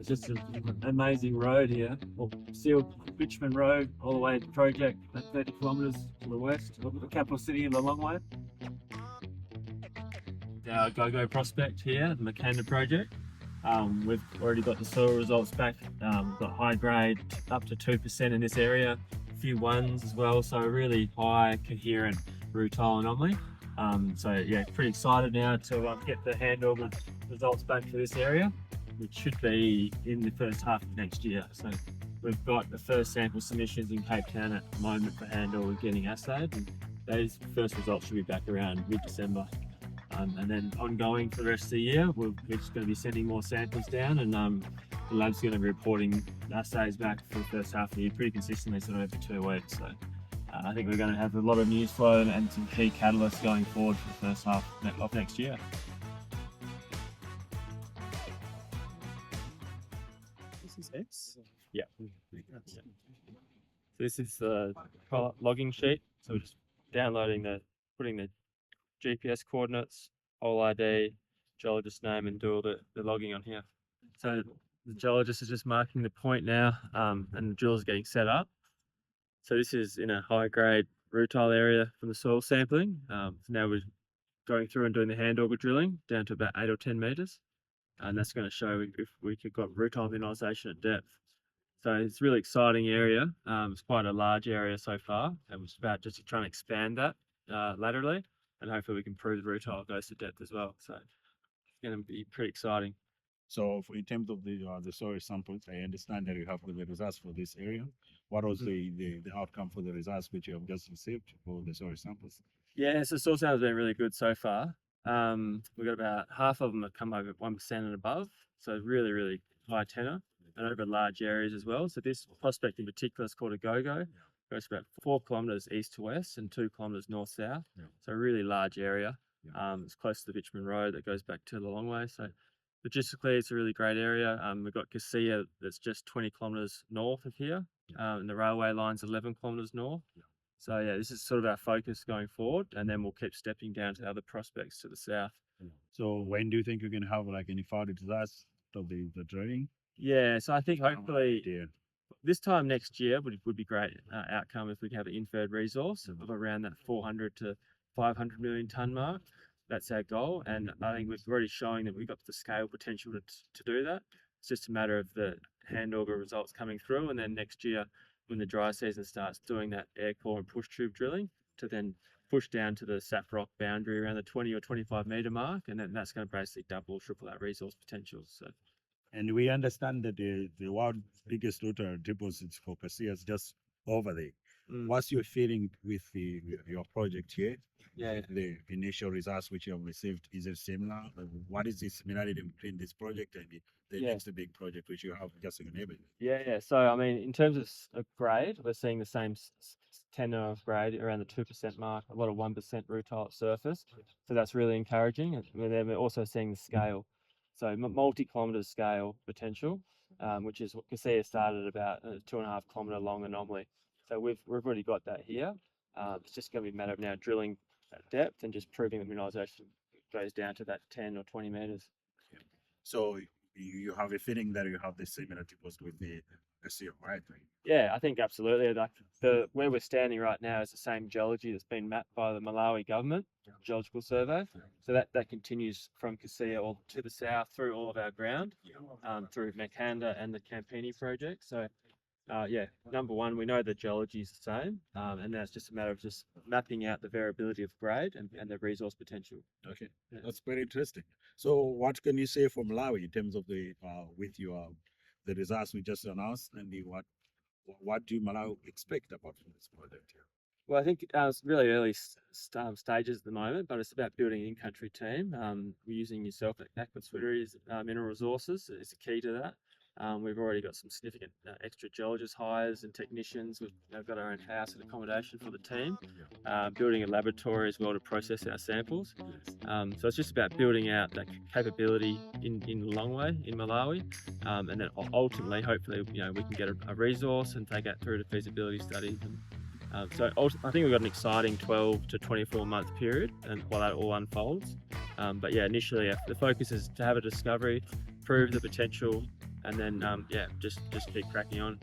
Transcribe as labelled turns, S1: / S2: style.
S1: it's just an amazing road here. Well, sealed bitumen road all the way to project at 30 kilometres to the west of the capital city of the long way. Our Go-Go prospect here, the Mkanda project. We've already got the soil results back. We've got high grade up to 2% in this area, a few ones as well, so a really high coherent rutile anomaly. So yeah, pretty excited now to get the hand-augered results back for this area, which should be in the first half of next year. So we've got the first sample submissions in Cape Town at the moment for hand-augered getting assayed, and those first results should be back around mid-December. And then ongoing for the rest of the year, we're just going to be sending more samples down, and the lab's going to be reporting assays back for the first half of the year pretty consistently, sort of every 2 weeks. So I think we're going to have a lot of news flow and some key catalysts going forward for the first half of next year. This is X? Yeah. So this is the logging sheet. So we're just putting the GPS coordinates, hole ID, geologist name, and do all the logging on here. So the geologist is just marking the point now, and the drill is getting set up. So this is in a high grade rutile area from the soil sampling. So now we're going through and doing the hand-auger drilling down to about 8 or 10 metres, and that's going to show if we could got rutile mineralisation at depth. So it's a really exciting area. It's quite a large area so far, and it's about just trying to expand that laterally. And hopefully we can prove the rutile goes to depth as well. So it's going to be pretty exciting.
S2: So in terms of the soil samples, I understand that you have the results for this area. What was the outcome for the results which you have just received for the soil samples?
S1: Yeah, so soil samples have been really good so far. We've got about half of them that come over 1% and above. So really, really high tenor and over large areas as well. So this prospect in particular is called a Go-Go. Goes about 4 kilometres east to west and 2 kilometres north-south. Yeah. So a really large area. Yeah. It's close to the bitumen road that goes back to the long way. So logistically, it's a really great area. We've got Casilla that's just 20 kilometres north of here. Yeah. And the railway line's 11 kilometres north. Yeah. So yeah, this is sort of our focus going forward, and then we'll keep stepping down to other prospects to the south.
S2: Yeah. So when do you think you're going to have like any further results of the drilling?
S1: Yeah, so I think hopefully this time next year would be great outcome if we could have an inferred resource of around that 400 to 500 million tonne mark. That's our goal, and I think we've already shown that we've got the scale potential to do that. It's just a matter of the hand-auger results coming through, and then next year when the dry season starts, doing that air core and push tube drilling to then push down to the sap rock boundary around the 20 or 25 metre mark, and then that's going to basically double or triple that resource potential. So.
S2: And we understand that the world's biggest rutile deposits for Casilla is just over there. What's your feeling with your project here?
S1: Yeah.
S2: The initial results which you have received, is it similar? What is the similarity between this project and the next big project which you have just enabled?
S1: Yeah. So I mean, in terms of grade, we're seeing the same tenor of grade around the 2% mark. A lot of 1% rutile at surface, so that's really encouraging. And then we're also seeing the scale. So multi-kilometre scale potential, which is what Casilla started about a 2.5 kilometre long anomaly. So we've already got that here. It's just going to be a matter of now drilling at depth and just proving that mineralisation goes down to that 10 or 20 metres.
S2: So you have a feeling that you have the similar deposit with the Casilla, right?
S1: Yeah, I think absolutely. Where we're standing right now is the same geology that's been mapped by the Malawi government geological survey. So that continues from Casilla all to the south through all of our ground, through Mkanda and the Campini project. So yeah, number one, we know the geology is the same, and now it's just a matter of just mapping out the variability of grade and the resource potential.
S2: Okay, that's very interesting. So what can you say for Malawi in terms of the the results we just announced, and what do Malawi expect about this project here?
S1: Well, I think it's really early stages at the moment, but it's about building an in-country team. We're using yourself at Aquaswittery's mineral resources is the key to that. We've already got some significant extra geologist hires and technicians. We've got our own house and accommodation for the team, building a laboratory as well to process our samples. So it's just about building out that capability in Longway, in Malawi, and then ultimately, hopefully, we can get a resource and take that through to feasibility studies. So I think we've got an exciting 12 to 24 month period, and while that all unfolds. But yeah, initially the focus is to have a discovery, prove the potential, and then yeah, just keep cracking on.